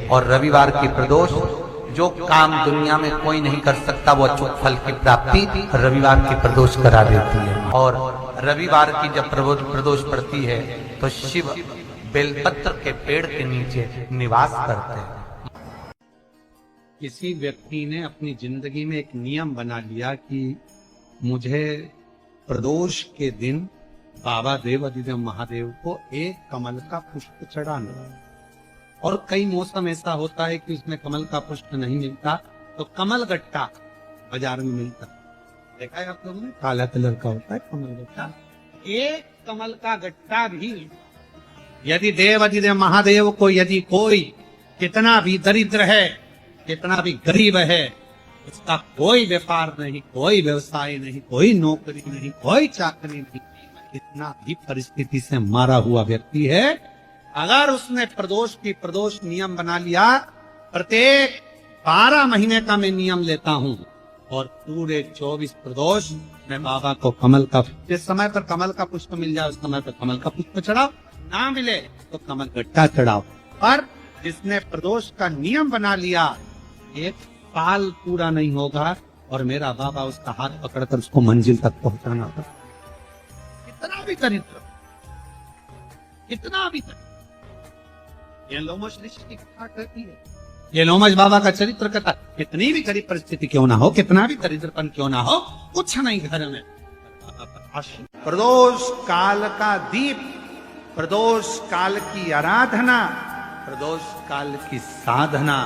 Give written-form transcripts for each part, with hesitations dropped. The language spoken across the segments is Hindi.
और रविवार की प्रदोष, जो काम दुनिया में कोई नहीं कर सकता वो अचूक फल की प्राप्ति रविवार की प्रदोष करा देती है। और रविवार की जब प्रदोष पड़ती है तो शिव बेलपत्र के पेड़ के नीचे निवास करते हैं। किसी व्यक्ति ने अपनी जिंदगी में एक नियम बना लिया कि मुझे प्रदोष के दिन बाबा देवाधिदेव महादेव को एक कमल का पुष्प चढ़ाना है। और कई मौसम ऐसा होता है कि उसमें कमल का पुष्प नहीं मिलता तो कमल गट्टा बाजार में मिलता है। देखा है आप लोगों ने, काला कलर का होता है कमल गट्टा। एक कमल का गट्टा भी यदि देवाधिदेव महादेव को, यदि कोई कितना भी दरिद्र है, कितना भी गरीब है, उसका कोई व्यापार नहीं, कोई व्यवसाय नहीं, कोई नौकरी नहीं, कोई चाकरी नहीं, कितना भी परिस्थिति से मारा हुआ व्यक्ति है, अगर उसने प्रदोष नियम बना लिया, प्रत्येक 12 महीने का मैं नियम लेता हूँ और पूरे 24 प्रदोष मैं बाबा को कमल का, जिस समय पर कमल का पुष्प मिल जाए उस समय पर कमल का पुष्प चढ़ाओ, ना मिले तो कमल गट्टा चढ़ाओ। पर जिसने प्रदोष का नियम बना लिया, एक साल पूरा नहीं होगा और मेरा बाबा उसका हाथ पकड़कर उसको मंजिल तक पहुंचाना होगा। कितना भी दरिद्र, कितना भी दरिद्र, ये लोमश ऋषि की कथा कहती है, ये लोमश बाबा का चरित्र कथा, कितनी भी गरीब परिस्थिति क्यों ना हो, कितना भी दरिद्रपन क्यों ना हो, कुछ नहीं घर में, प्रदोष काल का दीप, प्रदोष काल की आराधना, प्रदोष काल की साधना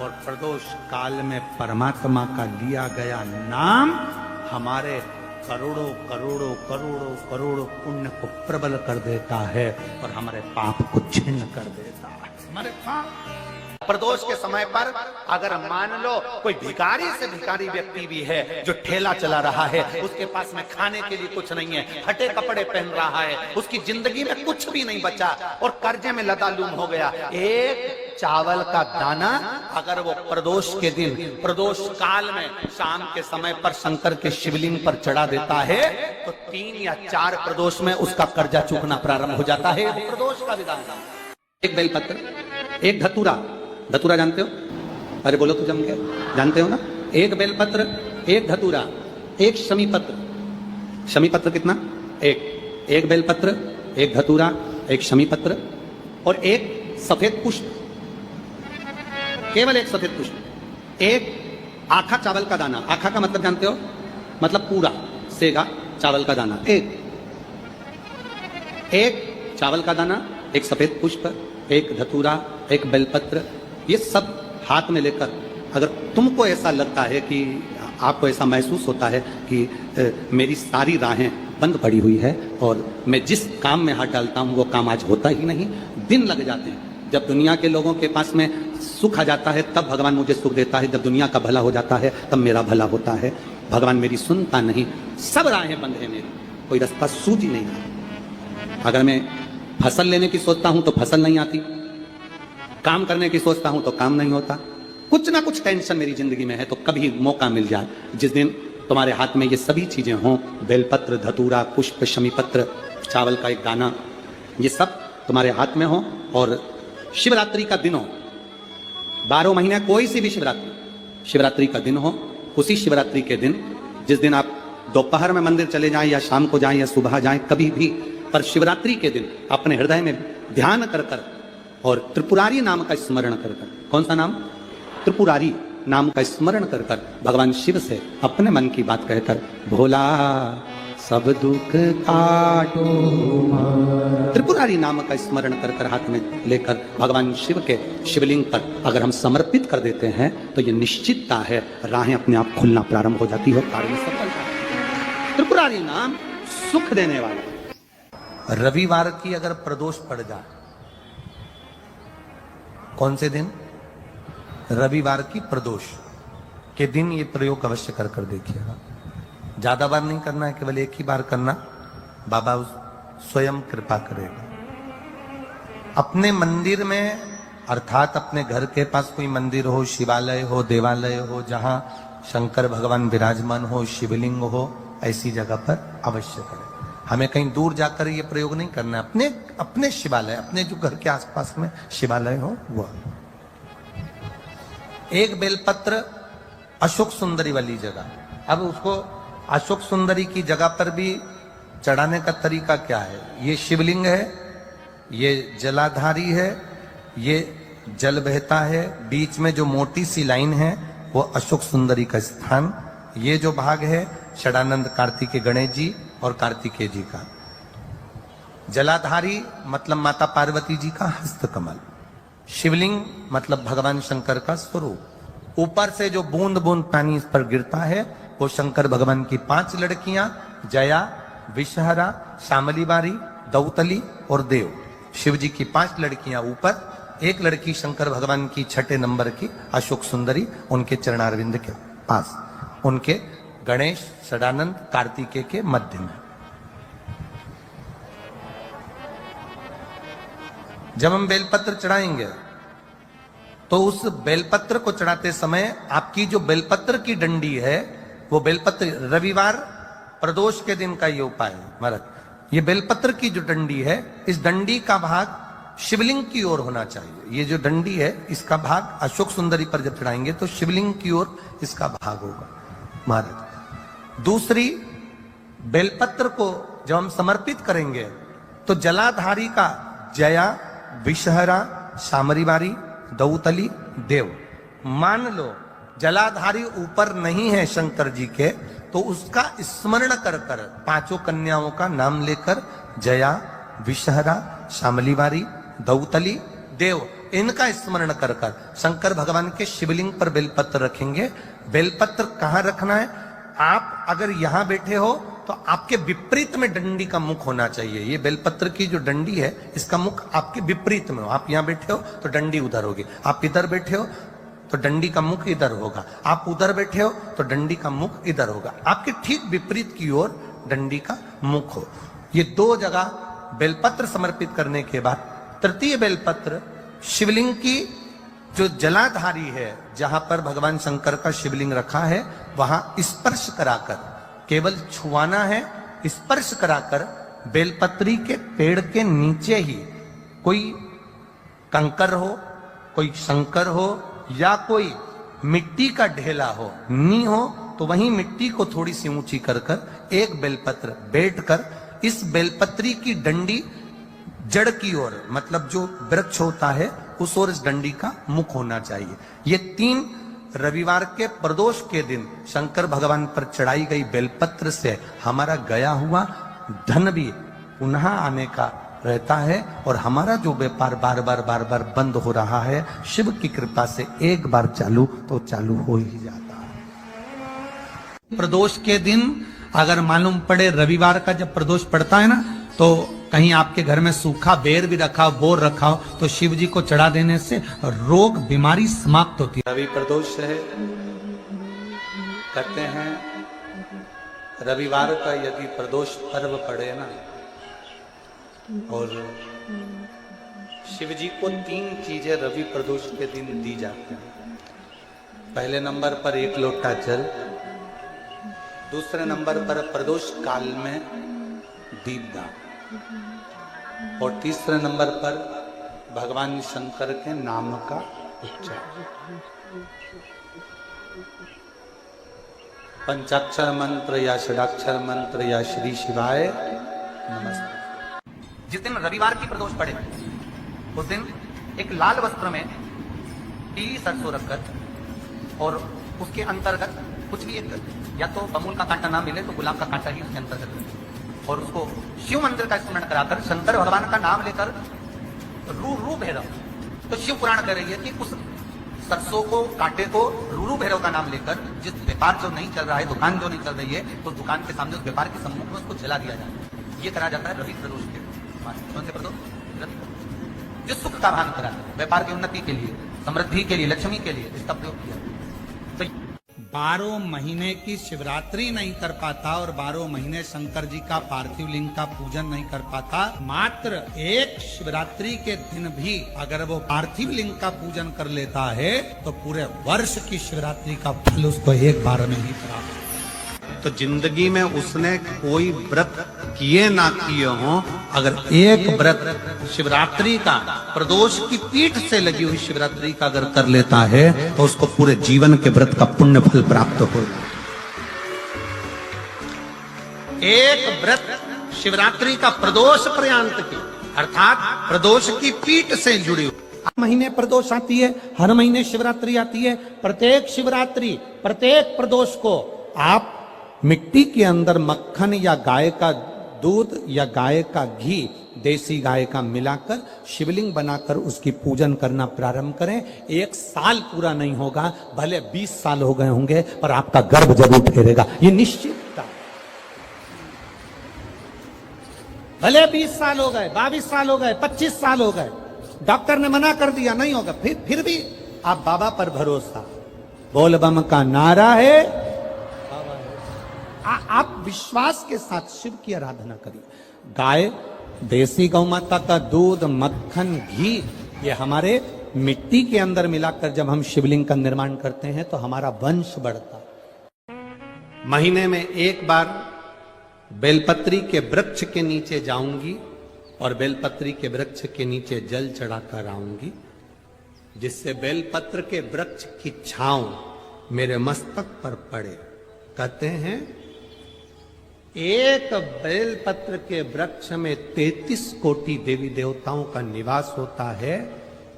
और प्रदोष काल में परमात्मा का लिया गया नाम हमारे करोड़ों करोड़ों करोड़ों करोड़ों पुण्य को प्रबल कर देता है और हमारे पाप को छिन्न कर देता है। हमारे पाप प्रदोष के समय पर अगर मान लो कोई भिखारी से भिखारी व्यक्ति भी है जो ठेला चला रहा है, उसके पास में खाने के लिए कुछ नहीं है, फटे कपड़े पहन रहा है, उसकी जिंदगी में कुछ भी नहीं बचा और कर्जे में लदालूम हो गया, एक चावल का दाना अगर वो प्रदोष के दिन, प्रदोष काल में शाम के समय पर शंकर के शिवलिंग पर चढ़ा देता है तो 3 या 4 प्रदोष में उसका कर्जा चूकना प्रारंभ हो जाता है। प्रदोष का विधान। एक बेलपत्र, एक धतूरा, धतूरा जानते हो? अरे बोलो तो जम के, जानते हो ना? एक बेलपत्र, एक धतूरा, एक शमीपत्र। शमीपत्र कितना? एक बेलपत्र, एक धतूरा, एक शमीपत्र और एक सफेद पुष्प, केवल एक सफेद पुष्प, एक आखा चावल का दाना। आखा का मतलब जानते हो? मतलब पूरा सेगा चावल का दाना। एक चावल का दाना, एक सफेद पुष्प, एक धतूरा, एक बेलपत्र, ये सब हाथ में लेकर, अगर तुमको ऐसा लगता है कि आपको ऐसा महसूस होता है कि मेरी सारी राहें बंद पड़ी हुई है और मैं जिस काम में हाथ डालता हूं वो काम आज होता ही नहीं, दिन लग जाते हैं। जब दुनिया के लोगों के पास में सुख आ जाता है तब भगवान मुझे सुख देता है, जब दुनिया का भला हो जाता है तब मेरा भला होता है। भगवान मेरी सुनता नहीं, सब राहें बंद है मेरी, कोई रास्ता सूझ ही नहीं रहा। अगर मैं फसल लेने की सोचता हूं तो फसल नहीं आती, काम करने की सोचता हूं तो काम नहीं होता, कुछ ना कुछ टेंशन मेरी जिंदगी में है। तो कभी मौका मिल जाए जिस दिन तुम्हारे हाथ में ये सभी चीजें हों, बेलपत्र, धतूरा, पुष्प, शमीपत्र, चावल का एक दाना, ये सब तुम्हारे हाथ में हो और शिवरात्रि का दिन हो, 12 महीने कोई सी भी शिवरात्रि का दिन हो, उसी शिवरात्रि के दिन, जिस दिन आप दोपहर में मंदिर चले जाएं या शाम को जाएं या सुबह जाएं, कभी भी, पर शिवरात्रि के दिन अपने हृदय में ध्यान कर कर और त्रिपुरारी नाम का स्मरण कर कर, कौन सा नाम? त्रिपुरारी नाम का स्मरण कर कर भगवान शिव से अपने मन की बात कहकर, भोला सब दुख काटो, त्रिपुरारी नाम का स्मरण कर कर हाथ में लेकर भगवान शिव के शिवलिंग पर अगर हम समर्पित कर देते हैं तो ये निश्चितता है राहें अपने आप खुलना प्रारंभ हो जाती है और कार्य में सफलता। त्रिपुरारी नाम सुख देने वाला। रविवार की अगर प्रदोष पड़ जाए, कौन से दिन? रविवार की प्रदोष के दिन ये प्रयोग अवश्य कर कर देखिएगा। ज्यादा बार नहीं करना है, केवल एक ही बार करना, बाबा स्वयं कृपा करेगा। अपने मंदिर में, अर्थात अपने घर के पास कोई मंदिर हो, शिवालय हो, देवालय हो, जहां शंकर भगवान विराजमान हो, शिवलिंग हो, ऐसी जगह पर अवश्य करें। हमें कहीं दूर जाकर ये प्रयोग नहीं करना है, अपने शिवालय, अपने जो घर के आसपास में शिवालय हो वो। एक बेलपत्र अशोक सुंदरी वाली जगह। अब उसको अशोक सुंदरी की जगह पर भी चढ़ाने का तरीका क्या है? ये शिवलिंग है, ये जलाधारी है, ये जल बहता है, बीच में जो मोटी सी लाइन है वो अशोक सुंदरी का स्थान, ये जो भाग है षडानंद कार्तिकेय गणेश जी और कार्तिकेय जी का। जलाधारी मतलब माता पार्वती जी का हस्त कमल, शिवलिंग मतलब भगवान शंकर का स्वरूप। ऊपर से जो बूंद बूंद पानी इस पर गिरता है वो शंकर भगवान की 5 लड़कियां, जया, विषहरा, शामली बारी, दौतली और देव। शिव जी की 5 लड़कियां ऊपर, एक लड़की शंकर भगवान की 6 नंबर की अशोक सुंदरी उनके चरणारविंद के पास, उनके गणेश षडानंद कार्तिकेय के मध्य में। जब हम बेलपत्र चढ़ाएंगे तो उस बेलपत्र को चढ़ाते समय आपकी जो बेलपत्र की डंडी है वो बेलपत्र, रविवार प्रदोष के दिन का ये उपाय है महाराज। ये बेलपत्र की जो डंडी है, इस डंडी का भाग शिवलिंग की ओर होना चाहिए। ये जो डंडी है इसका भाग अशोक सुंदरी पर जब चढ़ाएंगे तो शिवलिंग की ओर इसका भाग होगा महाराज। दूसरी, बेलपत्र को जब हम समर्पित करेंगे तो जलाधारी का जया, विषहरा, शामरीबारी, दौतली, देव। मान लो जलाधारी ऊपर नहीं है शंकर जी के, तो उसका स्मरण कर कर 5 कन्याओं का नाम लेकर जया, विषहरा, शामलीबारी, दौतली, देव, इनका स्मरण कर कर शंकर भगवान के शिवलिंग पर बेलपत्र रखेंगे। बेलपत्र कहां रखना है? आप अगर यहां बैठे हो तो आपके विपरीत में डंडी का मुख होना चाहिए। ये बेलपत्र की जो डंडी है इसका मुख आपके विपरीत में हो। आप यहां बैठे हो तो डंडी उधर होगी, आप इधर बैठे हो तो डंडी का मुख इधर होगा, आप उधर बैठे हो तो डंडी का मुख इधर होगा। आपके ठीक विपरीत की ओर डंडी का मुख हो। ये 2 जगह बेलपत्र समर्पित करने के बाद तृतीय बेलपत्र शिवलिंग की जो जलाधारी है, जहां पर भगवान शंकर का शिवलिंग रखा है, वहां स्पर्श कराकर, केवल छुआना है, स्पर्श कराकर बेलपत्री के पेड़ के नीचे ही कोई कंकर हो, कोई शंकर हो या कोई मिट्टी का ढेला हो, नी हो, तो वहीं मिट्टी को थोड़ी सी ऊंची कर कर एक बेलपत्र बैठकर इस बेलपत्री की डंडी जड़ की ओर, मतलब जो वृक्ष होता है उस ओर इस डंडी का मुख होना चाहिए। ये 3 रविवार के प्रदोष के दिन शंकर भगवान पर चढ़ाई गई बेलपत्र से हमारा गया हुआ धन भी पुनः आने का रहता है और हमारा जो व्यापार बार बार बंद हो रहा है, शिव की कृपा से एक बार चालू तो चालू हो ही जाता है। प्रदोष के दिन अगर मालूम पड़े, रविवार का जब प्रदोष पड़ता है ना, तो कहीं आपके घर में सूखा बेर भी रखा हो, बोर रखा हो, तो शिव जी को चढ़ा देने से रोग बीमारी समाप्त होती है। रवि प्रदोष है, कहते हैं रविवार का यदि प्रदोष पर्व पड़े ना, और शिव जी को 3 चीजें रवि प्रदोष के दिन दी जाती हैं। पहले नंबर पर 1 लोटा जल, दूसरे नंबर पर प्रदोष काल में दीपदान, और तीसरे नंबर पर भगवान शंकर के नाम का उच्चारण। पंचाक्षर मंत्र या षडाक्षर मंत्र या श्री शिवाय नमस्ते। जिस दिन रविवार की प्रदोष पड़े उस दिन एक लाल वस्त्र में पीली सरसों रखकर और उसके अंतर्गत कुछ भी एक, या तो बमूल का कांटा ना मिले तो गुलाब का कांटा ही उसके अंतर्गत रखें, और उसको शिव मंदिर का स्मरण कराकर शंकर भगवान का नाम लेकर रू भैरव, तो शिव पुराण कह रही है कि उस सरसों को, कांटे को रू भैरव का नाम लेकर, जिस व्यापार जो नहीं चल रहा है, दुकान जो नहीं चल रही है, तो दुकान के सामने उस व्यापार के सम्मुख में उसको जला दिया जाता है। ये करा जाता है रवि प्रदोष के। कौन से प्रदोष? जिस सुख का भान करा, व्यापार की उन्नति के लिए, समृद्धि के लिए, लक्ष्मी के लिए इसका प्रयोग किया। तो 12 महीने की शिवरात्रि नहीं कर पाता और 12 महीने शंकर जी का पार्थिव लिंग का पूजन नहीं कर पाता, मात्र एक शिवरात्रि के दिन भी अगर वो पार्थिव लिंग का पूजन कर लेता है तो पूरे वर्ष की शिवरात्रि का फल उसको एक बार में ही प्राप्त। तो जिंदगी में उसने कोई व्रत किए ना किए हों, अगर एक व्रत शिवरात्रि का, प्रदोष की पीठ से लगी हुई शिवरात्रि का अगर कर लेता है तो उसको पूरे जीवन के व्रत का पुण्य फल प्राप्त हो। एक व्रत शिवरात्रि का प्रदोष पर्यंत की, अर्थात प्रदोष की पीठ से जुड़ी हुई। महीने प्रदोष आती है, हर महीने शिवरात्रि आती है। प्रत्येक शिवरात्रि, प्रत्येक प्रदोष को आप मिट्टी के अंदर मक्खन या गाय का दूध या गाय का घी, देसी गाय का मिलाकर शिवलिंग बनाकर उसकी पूजन करना प्रारंभ करें। 1 साल पूरा नहीं होगा, भले 20 साल हो गए होंगे, पर आपका गर्भ जरूर फेरेगा, ये निश्चितता। भले 20 साल हो गए, 22 साल हो गए, 25 साल हो गए, डॉक्टर ने मना कर दिया नहीं होगा, फिर भी आप बाबा पर भरोसा, बोल बम का नारा है, आप विश्वास के साथ शिव की आराधना करिए। गाय, देसी गौ माता का दूध, मक्खन, घी, ये हमारे मिट्टी के अंदर मिलाकर जब हम शिवलिंग का निर्माण करते हैं तो हमारा वंश बढ़ता। महीने में एक बार बेलपत्री के वृक्ष के नीचे जाऊंगी और बेलपत्री के वृक्ष के नीचे जल चढ़ाकर आऊंगी, जिससे बेलपत्र के वृक्ष की छांव मेरे मस्तक पर पड़े। कहते हैं एक बेलपत्र के वृक्ष में 33 कोटि देवी देवताओं का निवास होता है।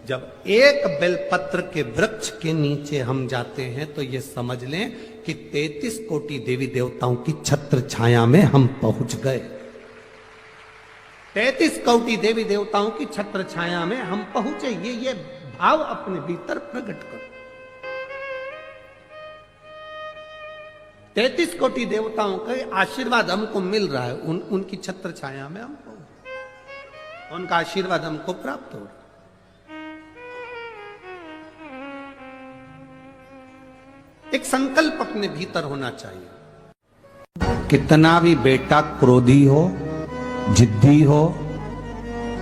जब एक बेलपत्र के वृक्ष के नीचे हम जाते हैं तो ये समझ लें कि 33 कोटि देवी देवताओं की छत्र छाया में हम पहुंच गए। 33 कोटि देवी देवताओं की छत्र छाया में हम पहुंचे। ये भाव अपने भीतर प्रकट करो। 33 कोटि देवताओं का आशीर्वाद हमको मिल रहा है, उनकी छत्र छाया में हम पहुंचे, उनका आशीर्वाद हमको प्राप्त हो रहा है। एक संकल्प अपने भीतर होना चाहिए। कितना भी बेटा क्रोधी हो, जिद्दी हो,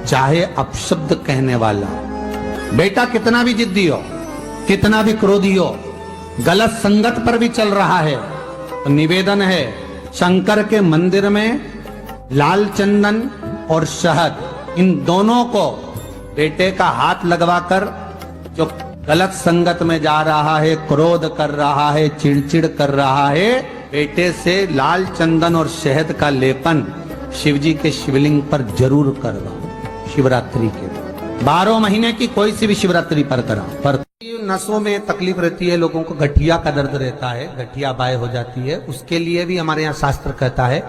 चाहे अपशब्द कहने वाला बेटा कितना भी जिद्दी हो, कितना भी क्रोधी हो, गलत संगत पर भी चल रहा है, तो निवेदन है शंकर के मंदिर में लाल चंदन और शहद, इन दोनों को बेटे का हाथ लगवाकर, जो गलत संगत में जा रहा है, क्रोध कर रहा है, चिड़चिड़ कर रहा है, बेटे से लाल चंदन और शहद का लेपन शिवजी के शिवलिंग पर जरूर करवाओ। शिवरात्रि के 12 महीने की कोई सी भी शिवरात्रि पर कराओ। पर नसों में तकलीफ रहती है, लोगों को गठिया का दर्द रहता है, गठिया बाय हो जाती है, उसके लिए भी हमारे यहाँ शास्त्र कहता है,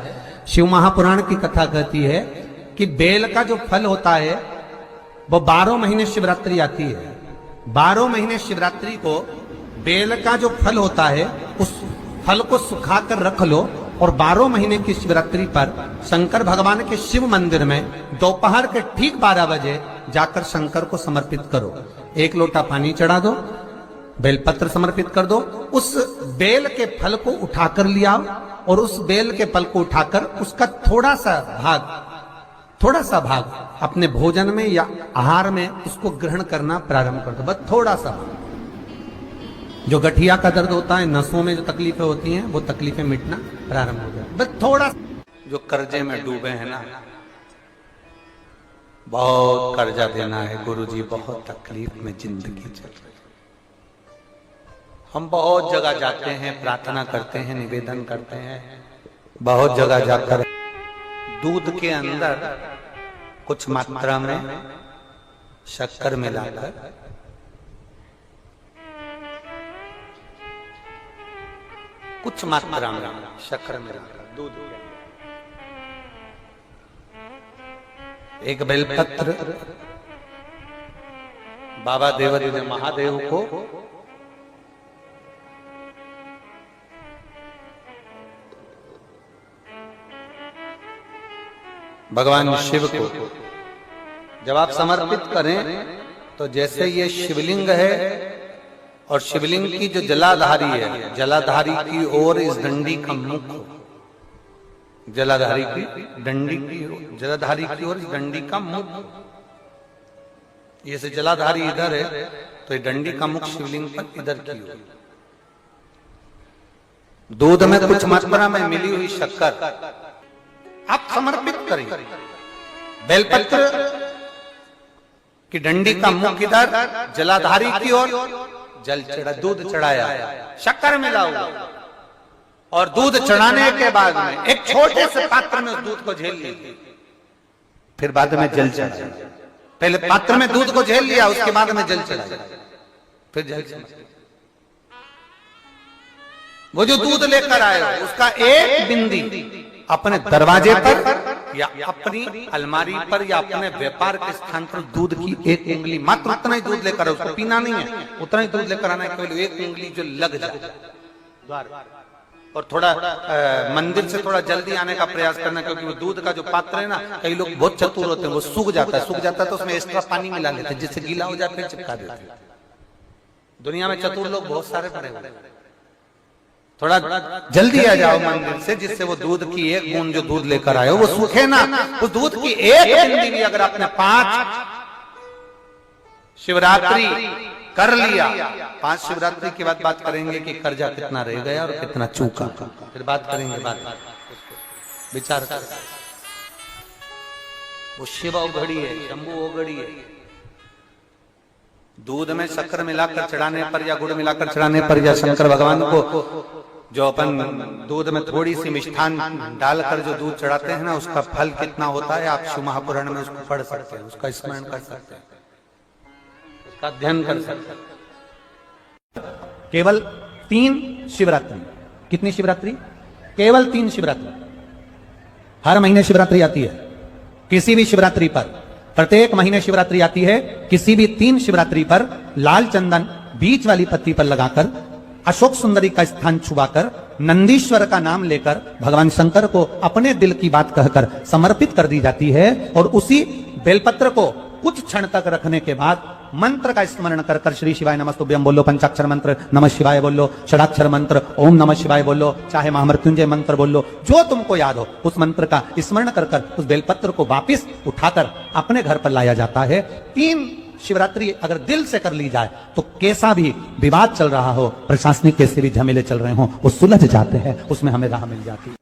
शिव महापुराण की कथा कहती है कि बेल का जो फल होता है वो 12 महीने शिवरात्रि आती है। 12 महीने शिवरात्रि को बेल का जो फल होता है उस फल को सुखाकर रख लो और 12 महीने की शिवरात्रि पर शंकर भगवान के शिव मंदिर में दोपहर के ठीक 12 बजे जाकर शंकर को समर्पित करो। 1 लोटा पानी चढ़ा दो, बेलपत्र समर्पित कर दो, उस बेल के फल को उठाकर ले आओ और उस बेल के फल को उठाकर उसका थोड़ा सा भाग अपने भोजन में या आहार में उसको ग्रहण करना प्रारंभ कर दो। बस थोड़ा सा। जो गठिया का दर्द होता है, नसों में जो तकलीफें होती हैं, वो तकलीफें मिटना प्रारंभ हो जाए। बस थोड़ा। जो कर्जे में डूबे हैं ना, बहुत कर्जा देना है गुरुजी, बहुत तकलीफ में जिंदगी चल रही है। हम बहुत जगह जाते हैं, प्रार्थना करते हैं, निवेदन करते हैं, बहुत जगह जाकर दूध के अंदर कुछ मात्रा में शक्कर मिलाकर कुछ मात्रा में शक्कर मिलाकर दूध, एक बेलपत्र बाबा देवादिदेव महादेव को भगवान शिव को जब आप समर्पित करें तो जैसे ये शिवलिंग है और शिवलिंग की जो जलाधारी है, जलाधारी की ओर इस डंडी का मुख, जलाधारी की डंडी की, जलाधारी की ओर इस डंडी का मुख, ये से जलाधारी इधर है तो ये डंडी का मुख शिवलिंग पर इधर की ओर। दूध में कुछ मात्रा में मिली हुई शक्कर आप समर्पित करें। बेलपत्र की डंडी का मुख इधर, जलाधारी की ओर जल चढ़ा, दूध चढ़ाया, शक्कर मिला हुआ, और दूध चढ़ाने के बाद में एक छोटे से पात्र में उस दूध को झेल लिया, फिर बाद में जल चढ़ाया। पहले पात्र में दूध को झेल लिया, उसके बाद में जल चढ़ाया, फिर जल चढ़ाया। वो जो दूध लेकर आए उसका एक बिंदी अपने दरवाजे पर या अपनी अलमारी पर या अपने व्यापार के स्थान पर दूध की एक उंगली, मात्र उतना ही दूध लेकर, उसको पीना नहीं है, उतना ही दूध लेकर आना है, केवल एक उंगली जो लग जाए। और थोड़ा मंदिर से थोड़ा जल्दी आने का प्रयास करना, क्योंकि वो दूध का जो पात्र है ना, कई लोग बहुत चतुर होते हैं, वो सूख जाता है तो उसमें एक्स्ट्रा पानी मिला लेते हैं, जिससे गीला हो जाता है, चिपका देते हैं। दुनिया में चतुर लोग बहुत सारे पड़े हुए हैं। थोड़ा जल्दी आ जाओ मंदिर से, जिससे वो दूध की एक बूंद जो दूध लेकर आए वो सूखे ना। उस दूध की एक बूंद भी अगर आपने 5 शिवरात्रि कर लिया, 5 शिवरात्रि के बाद बात करेंगे कि कर्जा कितना रह गया और कितना चूका, फिर बात करेंगे, बात विचार कर। वो शिव उघड़ी है, शंभु उघड़ी है। दूध में शक्कर मिलाकर चढ़ाने पर या गुड़ मिलाकर चढ़ाने पर या शंकर भगवान को जो अपन दूध में थोड़ी सी मिष्ठान डालकर जो दूध चढ़ाते हैं ना, उसका फल कितना होता है आप शिव महापुराण में उसको पढ़ सकते हैं, उसका स्मरण कर सकते हैं, उसका अध्ययन कर सकते हैं। केवल 3 शिवरात्रि। कितनी शिवरात्रि? केवल 3 शिवरात्रि। हर महीने शिवरात्रि आती है, किसी भी शिवरात्रि पर, प्रत्येक महीने शिवरात्रि आती है, किसी भी 3 शिवरात्रि पर लाल चंदन बीच वाली पत्ती पर लगाकर, अशोक सुंदरी का स्थान छुआकर, नंदीश्वर का नाम लेकर भगवान शंकर को अपने दिल की बात कहकर समर्पित कर दी जाती है। और उसी बेलपत्र को कुछ क्षण तक रखने के बाद मंत्र का स्मरण कर कर श्री शिवाय नमस्तुभ्यम बोलो, पंचाक्षर मंत्र नमः शिवाय बोलो, षडाक्षर मंत्र ओम नमः शिवाय बोलो, चाहे महामृत्युंजय मंत्र बोलो, जो तुमको याद हो उस मंत्र का स्मरण कर कर उस बेलपत्र को वापिस उठाकर अपने घर पर लाया जाता है। 3 शिवरात्रि अगर दिल से कर ली जाए तो कैसा भी विवाद चल रहा हो, प्रशासनिक कैसे भी झमेले चल रहे हो, वो सुलझ जाते हैं, उसमें हमें राह मिल जाती है।